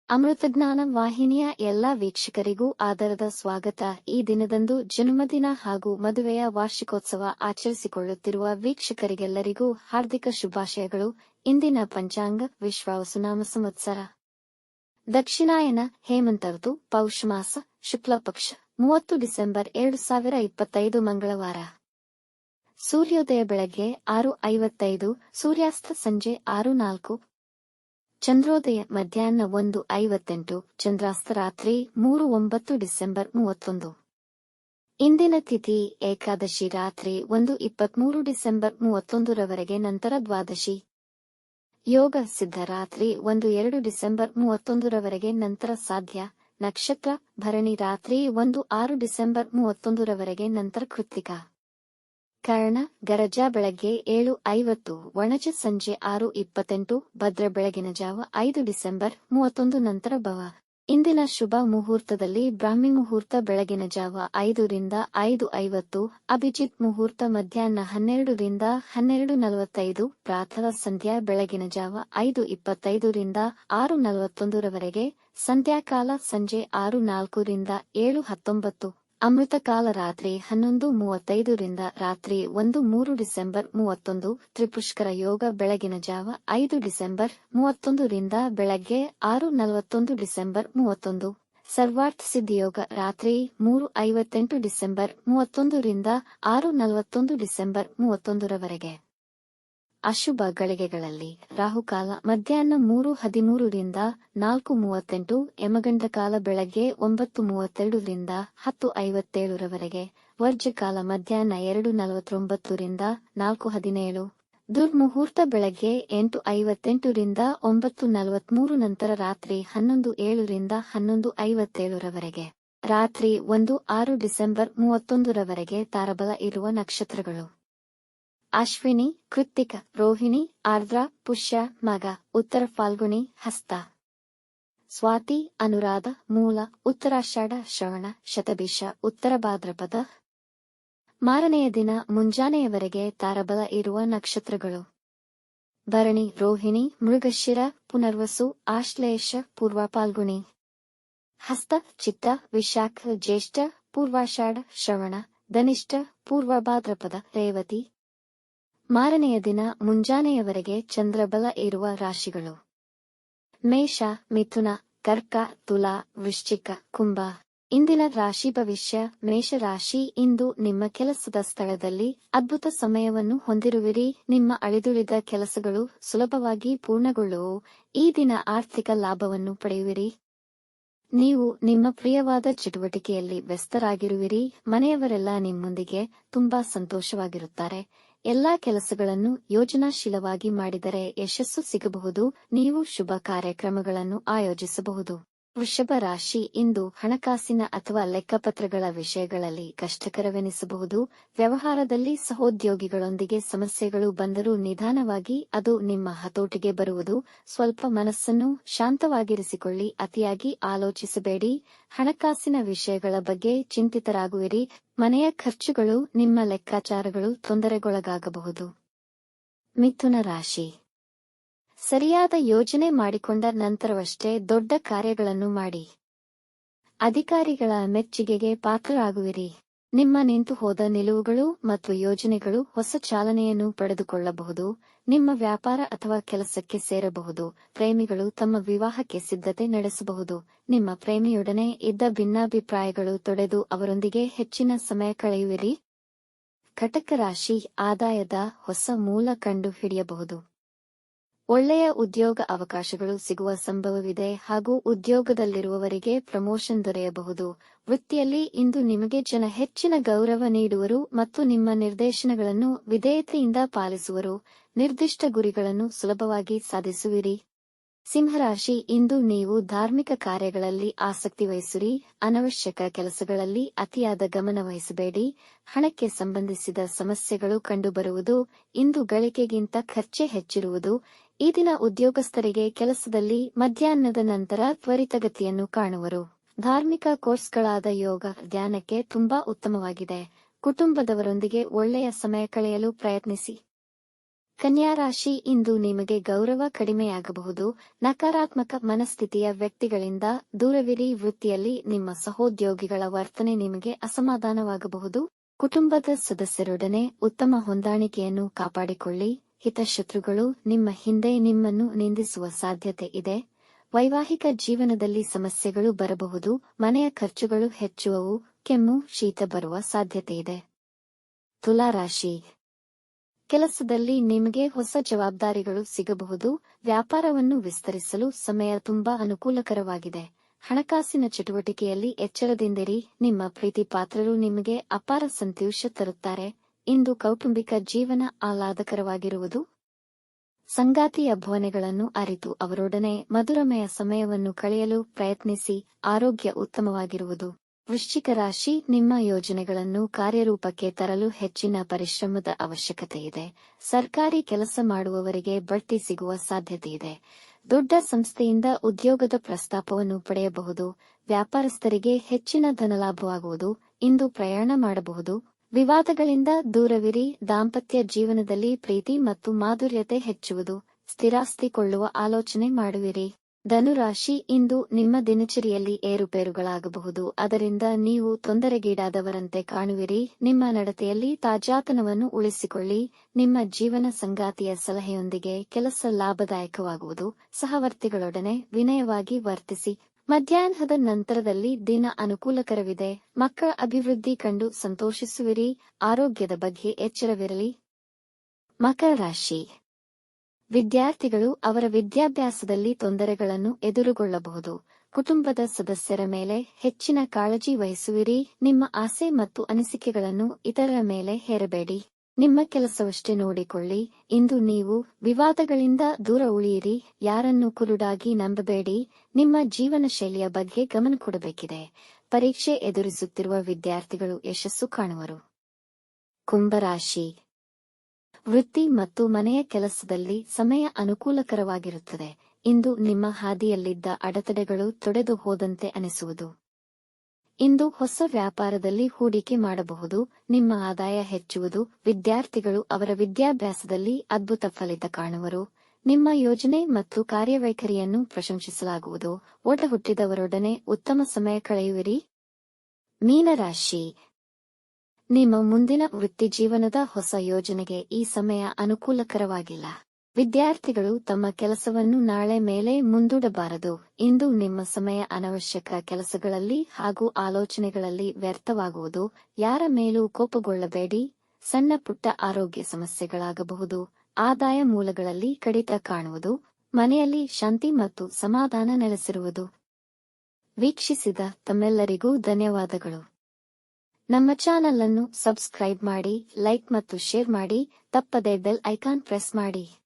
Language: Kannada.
ಅಮೃತಜ್ಞಾನ ವಾಹಿನಿಯ ಎಲ್ಲಾ ವೀಕ್ಷಕರಿಗೂ ಆದರದ ಸ್ವಾಗತ. ಈ ದಿನದಂದು ಜನ್ಮದಿನ ಹಾಗೂ ಮದುವೆಯ ವಾರ್ಷಿಕೋತ್ಸವ ಆಚರಿಸಿಕೊಳ್ಳುತ್ತಿರುವ ವೀಕ್ಷಕರಿಗೆಲ್ಲರಿಗೂ ಹಾರ್ದಿಕ ಶುಭಾಶಯಗಳು. ಇಂದಿನ ಪಂಚಾಂಗ ವಿಶ್ವಾವಸುನಾಮ ಸಂವತ್ಸರ ದಕ್ಷಿಣಾಯನ ಹೇಮಂತ ಋತು ಪೌಷ ಮಾಸ ಶುಕ್ಲ ಪಕ್ಷ 30 ಡಿಸೆಂಬರ್ 2025 ಮಂಗಳವಾರ. ಸೂರ್ಯೋದಯ ಬೆಳಗ್ಗೆ 6:55, ಸೂರ್ಯಾಸ್ತ ಸಂಜೆ 6:04, ಚಂದ್ರೋದಯ ಮಧ್ಯಾಹ್ನ 1:58, ಚಂದ್ರಾಸ್ತ ರಾತ್ರಿ 3:09 ಡಿಸೆಂಬರ್ 31. ಇಂದಿನ ತಿಥಿ ಏಕಾದಶಿ ರಾತ್ರಿ 1:23 ಡಿಸೆಂಬರ್ 31 ರವರೆಗೆ, ನಂತರ ದ್ವಾದಶಿ. ಯೋಗ ಸಿದ್ಧ ರಾತ್ರಿ 1:02 ಡಿಸೆಂಬರ್ 31 ರವರೆಗೆ, ನಂತರ ಸಾಧ್ಯ. ನಕ್ಷತ್ರ ಭರಣಿ ರಾತ್ರಿ 1:06 ಡಿಸೆಂಬರ್ 31 ರವರೆಗೆ, ನಂತರ ಕೃತ್ತಿಕಾ. ಕರ್ಣ ಗರಜ ಬೆಳಗ್ಗೆ 7:50, ಒಣಜ ಸಂಜೆ 6:28, ಭದ್ರ ಬೆಳಗಿನ ಜಾವ 5 ಡಿಸೆಂಬರ್ 31, ನಂತರ ಭವ. ಇಂದಿನ ಶುಭ ಮುಹೂರ್ತದಲ್ಲಿ ಬ್ರಾಹ್ಮಿ ಮುಹೂರ್ತ ಬೆಳಗಿನ ಜಾವ 5 ರಿಂದ 5:50, ಅಭಿಜಿತ್ ಮುಹೂರ್ತ ಮಧ್ಯಾಹ್ನ 12 ರಿಂದ 12:45, ಪ್ರಾತಃ ಸಂಧ್ಯಾ ಬೆಳಗಿನ ಜಾವ 5:25 ರಿಂದ 6:41 ರವರೆಗೆ, ಸಂಧ್ಯಾಕಾಲ ಸಂಜೆ 6:04 ರಿಂದ 7:19, ಅಮೃತಕಾಲ ರಾತ್ರಿ 11:35 ರಿಂದ ರಾತ್ರಿ 1:03 ಡಿಸೆಂಬರ್ 31, ತ್ರಿಪುಷ್ಕರ ಯೋಗ ಬೆಳಗಿನ ಜಾವ 5 ಡಿಸೆಂಬರ್ 31 ರಿಂದ ಬೆಳಗ್ಗೆ 6:41 ಡಿಸೆಂಬರ್ 31, ಸರ್ವಾರ್ಥ ಸಿದ್ಧಿಯೋಗ ರಾತ್ರಿ 3:58 ಡಿಸೆಂಬರ್ 31 ರಿಂದ 6:41 ಡಿಸೆಂಬರ್ 31 ರವರೆಗೆ. ಅಶುಭ ಗಳಿಗೆಗಳಲ್ಲಿ ರಾಹುಕಾಲ ಮಧ್ಯಾಹ್ನ 3:13 ರಿಂದ 4:38, ಯಮಗಂಡಕಾಲ ಬೆಳಗ್ಗೆ 9:32 ರಿಂದ 10:57 ರವರೆಗೆ, ವರ್ಜಕಾಲ ಮಧ್ಯಾಹ್ನ 2:49 ರಿಂದ 4:17, ದುರ್ಮುಹೂರ್ತ ಬೆಳಗ್ಗೆ 8:58 ರಿಂದ 9:43, ನಂತರ ರಾತ್ರಿ 11:07 ರಿಂದ 11:57 ರವರೆಗೆ. ರಾತ್ರಿ 1:06 ಡಿಸೆಂಬರ್ 31 ರವರೆಗೆ ತಾರಬಲ ಇರುವ ನಕ್ಷತ್ರಗಳು: ಅಶ್ವಿನಿ, ಕೃತ್ತಿಕ, ರೋಹಿಣಿ, ಆರ್ದ್ರ, ಪುಷ್ಯ, ಮಗ, ಉತ್ತರ ಫಾಲ್ಗುಣಿ, ಹಸ್ತ, ಸ್ವಾತಿ, ಅನುರಾಧ, ಮೂಲ, ಉತ್ತರಾಷಾಢ, ಶ್ರವಣ, ಶತಭಿಷ, ಉತ್ತರ ಭಾದ್ರಪದ. ಮಾರನೆಯ ದಿನ ಮುಂಜಾನೆಯವರೆಗೆ ತಾರಬಲ ಇರುವ ನಕ್ಷತ್ರಗಳು: ಭರಣಿ, ರೋಹಿಣಿ, ಮೃಗಶಿರ, ಪುನರ್ವಸು, ಆಶ್ಲೇಷ, ಪೂರ್ವ ಫಾಲ್ಗುಣಿ, ಹಸ್ತ, ಚಿತ್ತ, ವಿಶಾಖ, ಜ್ಯೇಷ್ಠ, ಪೂರ್ವಾಷಾಢ, ಶ್ರವಣ, ಧನಿಷ್ಠ, ಪೂರ್ವ ಭಾದ್ರಪದ, ರೇವತಿ. ಮಾರನೆಯ ದಿನ ಮುಂಜಾನೆಯವರೆಗೆ ಚಂದ್ರಬಲ ಇರುವ ರಾಶಿಗಳು: ಮೇಷ, ಮಿಥುನ, ಕರ್ಕ, ತುಲಾ, ವೃಶ್ಚಿಕ, ಕುಂಭ. ಇಂದಿನ ರಾಶಿ ಭವಿಷ್ಯ: ಮೇಷ ರಾಶಿ, ಇಂದು ನಿಮ್ಮ ಕೆಲಸದ ಸ್ಥಳದಲ್ಲಿ ಅದ್ಭುತ ಸಮಯವನ್ನು ಹೊಂದಿರುವಿರಿ. ನಿಮ್ಮ ಅಳಿದುಳಿದ ಕೆಲಸಗಳು ಸುಲಭವಾಗಿ ಪೂರ್ಣಗೊಳ್ಳುವು. ಈ ದಿನ ಆರ್ಥಿಕ ಲಾಭವನ್ನು ಪಡೆಯುವಿರಿ. ನೀವು ನಿಮ್ಮ ಪ್ರಿಯವಾದ ಚಟುವಟಿಕೆಯಲ್ಲಿ ವ್ಯಸ್ತರಾಗಿರುವಿರಿ. ಮನೆಯವರೆಲ್ಲ ನಿಮ್ಮೊಂದಿಗೆ ತುಂಬಾ ಸಂತೋಷವಾಗಿರುತ್ತಾರೆ. ಎಲ್ಲಾ ಕೆಲಸಗಳನ್ನು ಯೋಜನಾಶೀಲವಾಗಿ ಮಾಡಿದರೆ ಯಶಸ್ಸು ಸಿಗಬಹುದು. ನೀವು ಶುಭ ಕಾರ್ಯಕ್ರಮಗಳನ್ನು ಆಯೋಜಿಸಬಹುದು. ವೃಷಭ ರಾಶಿ, ಇಂದು ಹಣಕಾಸಿನ ಅಥವಾ ಲೆಕ್ಕಪತ್ರಗಳ ವಿಷಯಗಳಲ್ಲಿ ಕಷ್ಟಕರವೆನಿಸಬಹುದು. ವ್ಯವಹಾರದಲ್ಲಿ ಸಹೋದ್ಯೋಗಿಗಳೊಂದಿಗೆ ಸಮಸ್ಯೆಗಳು ಬಂದರೂ ನಿಧಾನವಾಗಿ ಅದು ನಿಮ್ಮ ಹತೋಟಿಗೆ ಬರುವುದು. ಸ್ವಲ್ಪ ಮನಸ್ಸನ್ನು ಶಾಂತವಾಗಿರಿಸಿಕೊಳ್ಳಿ. ಅತಿಯಾಗಿ ಆಲೋಚಿಸಬೇಡಿ. ಹಣಕಾಸಿನ ವಿಷಯಗಳ ಬಗ್ಗೆ ಚಿಂತಿತರಾಗುವಿರಿ. ಮನೆಯ ಖರ್ಚುಗಳು, ನಿಮ್ಮ ಲೆಕ್ಕಾಚಾರಗಳು ತೊಂದರೆಗೊಳಗಾಗಬಹುದು. ಮಿಥುನ ರಾಶಿ, ಸರಿಯಾದ ಯೋಜನೆ ಮಾಡಿಕೊಂಡ ನಂತರವಷ್ಟೇ ದೊಡ್ಡ ಕಾರ್ಯಗಳನ್ನು ಮಾಡಿ. ಅಧಿಕಾರಿಗಳ ಮೆಚ್ಚುಗೆಗೆ ಪಾತ್ರರಾಗುವಿರಿ. ನಿಮ್ಮ ನಿಂತು ಹೋದ ನಿಲುವುಗಳು ಮತ್ತು ಯೋಜನೆಗಳು ಹೊಸ ಚಾಲನೆಯನ್ನು ಪಡೆದುಕೊಳ್ಳಬಹುದು. ನಿಮ್ಮ ವ್ಯಾಪಾರ ಅಥವಾ ಕೆಲಸಕ್ಕೆ ಸೇರಬಹುದು. ಪ್ರೇಮಿಗಳು ತಮ್ಮ ವಿವಾಹಕ್ಕೆ ಸಿದ್ಧತೆ ನಡೆಸಬಹುದು. ನಿಮ್ಮ ಪ್ರೇಮಿಯೊಡನೆ ಇದ್ದ ಭಿನ್ನಾಭಿಪ್ರಾಯಗಳು ತೊಡೆದು ಅವರೊಂದಿಗೆ ಹೆಚ್ಚಿನ ಸಮಯ ಕಳೆಯುವಿರಿ. ಕಟಕ ರಾಶಿ, ಆದಾಯದ ಹೊಸ ಮೂಲ ಕಂಡು ಹಿಡಿಯಬಹುದು. ಒಳ್ಳೆಯ ಉದ್ಯೋಗ ಅವಕಾಶಗಳು ಸಿಗುವ ಸಂಭವವಿದೆ ಹಾಗೂ ಉದ್ಯೋಗದಲ್ಲಿರುವವರಿಗೆ ಪ್ರಮೋಷನ್ ದೊರೆಯಬಹುದು. ವೃತ್ತಿಯಲ್ಲಿ ಇಂದು ನಿಮಗೆ ಜನ ಹೆಚ್ಚಿನ ಗೌರವ ನೀಡುವರು ಮತ್ತು ನಿಮ್ಮ ನಿರ್ದೇಶನಗಳನ್ನು ವಿಧೇಯತೆಯಿಂದ ಪಾಲಿಸುವರು. ನಿರ್ದಿಷ್ಟ ಗುರಿಗಳನ್ನು ಸುಲಭವಾಗಿ ಸಾಧಿಸುವಿರಿ. ಸಿಂಹರಾಶಿ, ಇಂದು ನೀವು ಧಾರ್ಮಿಕ ಕಾರ್ಯಗಳಲ್ಲಿ ಆಸಕ್ತಿ ವಹಿಸಿರಿ. ಅನವಶ್ಯಕ ಕೆಲಸಗಳಲ್ಲಿ ಅತಿಯಾದ ಗಮನ ವಹಿಸಬೇಡಿ. ಹಣಕ್ಕೆ ಸಂಬಂಧಿಸಿದ ಸಮಸ್ಯೆಗಳು ಕಂಡುಬರುವುದು. ಇಂದು ಗಳಿಕೆಗಿಂತ ಖರ್ಚೇ ಹೆಚ್ಚಿರುವುದು. ಈ ದಿನ ಉದ್ಯೋಗಸ್ಥರಿಗೆ ಕೆಲಸದಲ್ಲಿ ಮಧ್ಯಾಹ್ನದ ನಂತರ ತ್ವರಿತಗತಿಯನ್ನು ಕಾಣುವರು. ಧಾರ್ಮಿಕ ಕೋರ್ಸ್ಗಳಾದ ಯೋಗ, ಧ್ಯಾನಕ್ಕೆ ತುಂಬಾ ಉತ್ತಮವಾಗಿದೆ. ಕುಟುಂಬದವರೊಂದಿಗೆ ಒಳ್ಳೆಯ ಸಮಯ ಕಳೆಯಲು ಪ್ರಯತ್ನಿಸಿ. ಕನ್ಯಾ ರಾಶಿ, ಇಂದು ನಿಮಗೆ ಗೌರವ ಕಡಿಮೆಯಾಗಬಹುದು. ನಕಾರಾತ್ಮಕ ಮನಸ್ಥಿತಿಯ ವ್ಯಕ್ತಿಗಳಿಂದ ದೂರವಿರಿ. ವೃತ್ತಿಯಲ್ಲಿ ನಿಮ್ಮ ಸಹೋದ್ಯೋಗಿಗಳ ವರ್ತನೆ ನಿಮಗೆ ಅಸಮಾಧಾನವಾಗಬಹುದು. ಕುಟುಂಬದ ಸದಸ್ಯರೊಡನೆ ಉತ್ತಮ ಹೊಂದಾಣಿಕೆಯನ್ನು ಕಾಪಾಡಿಕೊಳ್ಳಿ. ಹಿತಶತ್ರುಗಳು ನಿಮ್ಮ ಹಿಂದೆ ನಿಮ್ಮನ್ನು ನಿಂದಿಸುವ ಸಾಧ್ಯತೆ ಇದೆ. ವೈವಾಹಿಕ ಜೀವನದಲ್ಲಿ ಸಮಸ್ಯೆಗಳು ಬರಬಹುದು. ಮನೆಯ ಖರ್ಚುಗಳು ಹೆಚ್ಚುವವು. ಕೆಮ್ಮು, ಶೀತ ಬರುವ ಸಾಧ್ಯತೆಯಿದೆ. ತುಲಾ ರಾಶಿ, ಕೆಲಸದಲ್ಲಿ ನಿಮಗೆ ಹೊಸ ಜವಾಬ್ದಾರಿಗಳು ಸಿಗಬಹುದು. ವ್ಯಾಪಾರವನ್ನು ವಿಸ್ತರಿಸಲು ಸಮಯ ತುಂಬಾ ಅನುಕೂಲಕರವಾಗಿದೆ. ಹಣಕಾಸಿನ ಚಟುವಟಿಕೆಯಲ್ಲಿ ಎಚ್ಚರದಿಂದಿರಿ. ನಿಮ್ಮ ಪ್ರೀತಿ ಪಾತ್ರರು ನಿಮಗೆ ಅಪಾರ ಸಂತೋಷ ತರುತ್ತಾರೆ. ಇಂದು ಕೌಟುಂಬಿಕ ಜೀವನ ಆಹ್ಲಾದಕರವಾಗಿರುವುದು. ಸಂಗಾತಿಯ ಭಾವನೆಗಳನ್ನು ಅರಿತು ಅವರೊಡನೆ ಮಧುರಮಯ ಸಮಯವನ್ನು ಕಳೆಯಲು ಪ್ರಯತ್ನಿಸಿ. ಆರೋಗ್ಯ ಉತ್ತಮವಾಗಿರುವುದು. ವೃಶ್ಚಿಕ ರಾಶಿ, ನಿಮ್ಮ ಯೋಜನೆಗಳನ್ನು ಕಾರ್ಯರೂಪಕ್ಕೆ ತರಲು ಹೆಚ್ಚಿನ ಪರಿಶ್ರಮದ ಅವಶ್ಯಕತೆಯಿದೆ. ಸರ್ಕಾರಿ ಕೆಲಸ ಮಾಡುವವರಿಗೆ ಬಡ್ತಿ ಸಿಗುವ ಸಾಧ್ಯತೆಯಿದೆ. ದೊಡ್ಡ ಸಂಸ್ಥೆಯಿಂದ ಉದ್ಯೋಗದ ಪ್ರಸ್ತಾಪವನ್ನು ಪಡೆಯಬಹುದು. ವ್ಯಾಪಾರಸ್ಥರಿಗೆ ಹೆಚ್ಚಿನ ಧನಲಾಭವಾಗುವುದು. ಇಂದು ಪ್ರಯಾಣ ಮಾಡಬಹುದು. ವಿವಾದಗಳಿಂದ ದೂರವಿರಿ. ದಾಂಪತ್ಯ ಜೀವನದಲ್ಲಿ ಪ್ರೀತಿ ಮತ್ತು ಮಾಧುರ್ಯತೆ ಹೆಚ್ಚುವುದು. ಸ್ಥಿರಾಸ್ತಿ ಕೊಳ್ಳುವ ಆಲೋಚನೆ ಮಾಡುವಿರಿ. ಧನುರಾಶಿ, ಇಂದು ನಿಮ್ಮ ದಿನಚರಿಯಲ್ಲಿ ಏರುಪೇರುಗಳಾಗಬಹುದು. ಅದರಿಂದ ನೀವು ತೊಂದರೆಗೀಡಾದವರಂತೆ ಕಾಣುವಿರಿ. ನಿಮ್ಮ ನಡತೆಯಲ್ಲಿ ತಾಜಾತನವನ್ನು ಉಳಿಸಿಕೊಳ್ಳಿ. ನಿಮ್ಮ ಜೀವನ ಸಂಗಾತಿಯ ಸಲಹೆಯೊಂದಿಗೆ ಕೆಲಸ ಲಾಭದಾಯಕವಾಗುವುದು. ಸಹವರ್ತಿಗಳೊಡನೆ ವಿನಯವಾಗಿ ವರ್ತಿಸಿ. ಮಧ್ಯಾಹ್ನದ ನಂತರದಲ್ಲಿ ದಿನ ಅನುಕೂಲಕರವಿದೆ. ಮಕ್ಕಳ ಅಭಿವೃದ್ಧಿ ಕಂಡು ಸಂತೋಷಿಸುವಿರಿ. ಆರೋಗ್ಯದ ಬಗ್ಗೆ ಎಚ್ಚರವಿರಲಿ. ಮಕರ ರಾಶಿ, ವಿದ್ಯಾರ್ಥಿಗಳು ಅವರ ವಿದ್ಯಾಭ್ಯಾಸದಲ್ಲಿ ತೊಂದರೆಗಳನ್ನು ಎದುರುಗೊಳ್ಳಬಹುದು. ಕುಟುಂಬದ ಸದಸ್ಯರ ಮೇಲೆ ಹೆಚ್ಚಿನ ಕಾಳಜಿ ವಹಿಸುವಿರಿ. ನಿಮ್ಮ ಆಸೆ ಮತ್ತು ಅನಿಸಿಕೆಗಳನ್ನು ಇತರರ ಮೇಲೆ ಹೇರಬೇಡಿ. ನಿಮ್ಮ ಕೆಲಸವಷ್ಟೇ ನೋಡಿಕೊಳ್ಳಿ. ಇಂದು ನೀವು ವಿವಾದಗಳಿಂದ ದೂರ ಉಳಿಯಿರಿ. ಯಾರನ್ನೂ ಕುರುಡಾಗಿ ನಂಬಬೇಡಿ. ನಿಮ್ಮ ಜೀವನ ಶೈಲಿಯ ಬಗ್ಗೆ ಗಮನ ಕೊಡಬೇಕಿದೆ. ಪರೀಕ್ಷೆ ಎದುರಿಸುತ್ತಿರುವ ವಿದ್ಯಾರ್ಥಿಗಳು ಯಶಸ್ಸು ಕಾಣುವರು. ಕುಂಭರಾಶಿ, ವೃತ್ತಿ ಮತ್ತು ಮನೆಯ ಕೆಲಸದಲ್ಲಿ ಸಮಯ ಅನುಕೂಲಕರವಾಗಿರುತ್ತದೆ. ಇಂದು ನಿಮ್ಮ ಹಾದಿಯಲ್ಲಿದ್ದ ಅಡೆತಡೆಗಳು ತೊಡೆದು ಹೋದಂತೆ ಅನಿಸುವುದು. ಇಂದು ಹೊಸ ವ್ಯಾಪಾರದಲ್ಲಿ ಹೂಡಿಕೆ ಮಾಡಬಹುದು. ನಿಮ್ಮ ಆದಾಯ ಹೆಚ್ಚುವುದು. ವಿದ್ಯಾರ್ಥಿಗಳು ಅವರ ವಿದ್ಯಾಭ್ಯಾಸದಲ್ಲಿ ಅದ್ಭುತ ಫಲಿತ ಕಾಣುವರು. ನಿಮ್ಮ ಯೋಜನೆ ಮತ್ತು ಕಾರ್ಯವೈಖರಿಯನ್ನು ಪ್ರಶಂಸಿಸಲಾಗುವುದು. ಒಡ ಹುಟ್ಟಿದವರೊಡನೆ ಉತ್ತಮ ಸಮಯ ಕಳೆಯುವಿರಿ. ಮೀನರಾಶಿ, ನಿಮ್ಮ ಮುಂದಿನ ವೃತ್ತಿ ಜೀವನದ ಹೊಸ ಯೋಜನೆಗೆ ಈ ಸಮಯ ಅನುಕೂಲಕರವಾಗಿಲ್ಲ. ವಿದ್ಯಾರ್ಥಿಗಳು ತಮ್ಮ ಕೆಲಸವನ್ನು ನಾಳೆ ಮೇಲೆ ಮುಂದೂಡಬಾರದು. ಇಂದು ನಿಮ್ಮ ಸಮಯ ಅನವಶ್ಯಕ ಕೆಲಸಗಳಲ್ಲಿ ಹಾಗೂ ಆಲೋಚನೆಗಳಲ್ಲಿ ವ್ಯರ್ಥವಾಗುವುದು. ಯಾರ ಮೇಲೂ ಕೋಪಗೊಳ್ಳಬೇಡಿ. ಸಣ್ಣ ಪುಟ್ಟ ಆರೋಗ್ಯ ಸಮಸ್ಯೆಗಳಾಗಬಹುದು. ಆದಾಯ ಮೂಲಗಳಲ್ಲಿ ಕಡಿತ ಕಾಣುವುದು. ಮನೆಯಲ್ಲಿ ಶಾಂತಿ ಮತ್ತು ಸಮಾಧಾನ ನೆಲೆಸಿರುವುದು. ವೀಕ್ಷಿಸಿದ ತಮ್ಮೆಲ್ಲರಿಗೂ ಧನ್ಯವಾದಗಳು. ನಮ್ಮ ಚಾನಲ್ ಅನ್ನು ಸಬ್ಸ್ಕ್ರೈಬ್ ಮಾಡಿ, ಲೈಕ್ ಮತ್ತು ಶೇರ್ ಮಾಡಿ. ತಪ್ಪದೇ ಬೆಲ್ ಐಕಾನ್ ಪ್ರೆಸ್ ಮಾಡಿ.